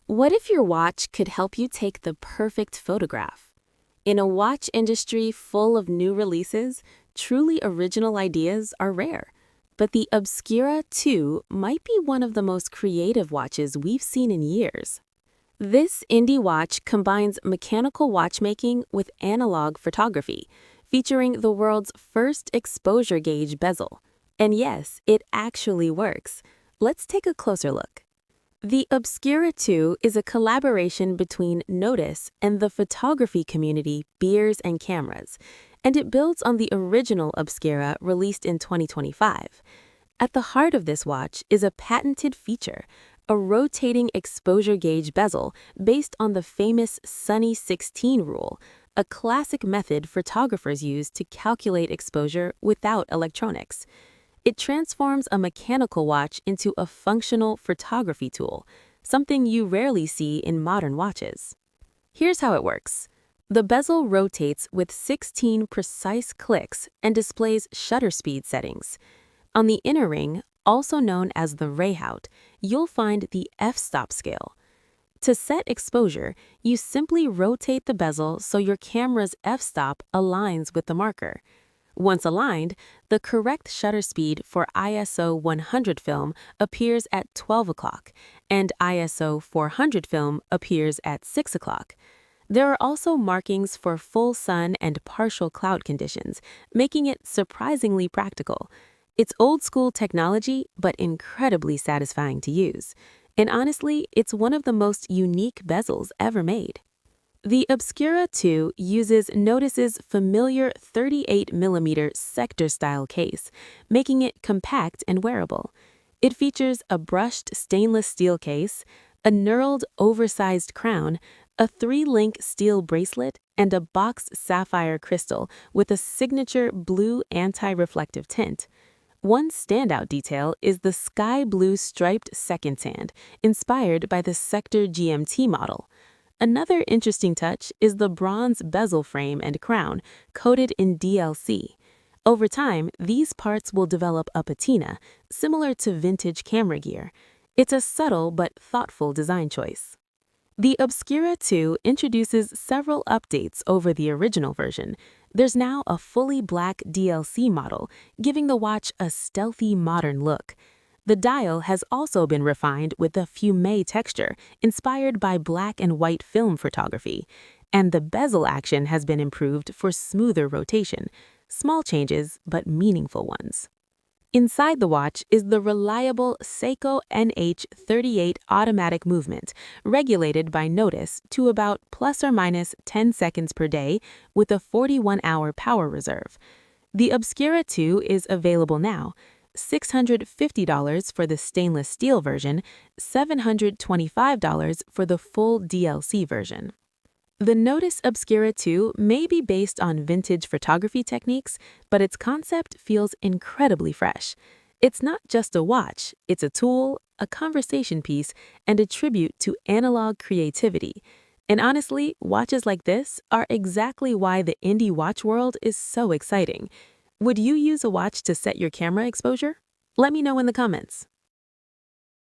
What if your watch could help you take the perfect photograph? In a watch industry full of new releases, truly original ideas are rare. But the Obscura II might be one of the most creative watches we've seen in years. This indie watch combines mechanical watchmaking with analog photography, featuring the world's first exposure gauge bezel. And yes, it actually works. Let's take a closer look. The Obscura II is a collaboration between Nodus and the photography community Beers and Cameras, and it builds on the original Obscura released in 2025. At the heart of this watch is a patented feature, a rotating exposure gauge bezel based on the famous Sunny 16 rule, a classic method photographers use to calculate exposure without electronics. It transforms a mechanical watch into a functional photography tool, something you rarely see in modern watches. Here's how it works. The bezel rotates with 16 precise clicks and displays shutter speed settings. On the inner ring, also known as the Rayout, you'll find the f-stop scale. To set exposure, you simply rotate the bezel so your camera's f-stop aligns with the marker. Once aligned, the correct shutter speed for ISO 100 film appears at 12 o'clock, and ISO 400 film appears at 6 o'clock. There are also markings for full sun and partial cloud conditions, making it surprisingly practical. It's old-school technology, but incredibly satisfying to use. And honestly, it's one of the most unique bezels ever made. The Obscura II uses Nodus's familiar 38mm sector-style case, making it compact and wearable. It features a brushed stainless steel case, a knurled oversized crown, a 3-link steel bracelet, and a boxed sapphire crystal with a signature blue anti-reflective tint. One standout detail is the sky blue striped second hand, inspired by the Sector GMT model. Another interesting touch is the bronze bezel frame and crown, coated in DLC. Over time, these parts will develop a patina, similar to vintage camera gear. It's a subtle but thoughtful design choice. The Obscura II introduces several updates over the original version. There's now a fully black DLC model, giving the watch a stealthy modern look. The dial has also been refined with a fumé texture, inspired by black and white film photography, and the bezel action has been improved for smoother rotation. Small changes, but meaningful ones. Inside the watch is the reliable Seiko NH38 automatic movement, regulated by Nodus to about plus or minus 10 seconds per day with a 41-hour power reserve. The Obscura II is available now. $650 for the stainless steel version, $725 for the full DLC version. The Nodus Obscura II may be based on vintage photography techniques, but its concept feels incredibly fresh. It's not just a watch, it's a tool, a conversation piece, and a tribute to analog creativity. And honestly, watches like this are exactly why the indie watch world is so exciting. Would you use a watch to set your camera exposure? Let me know in the comments.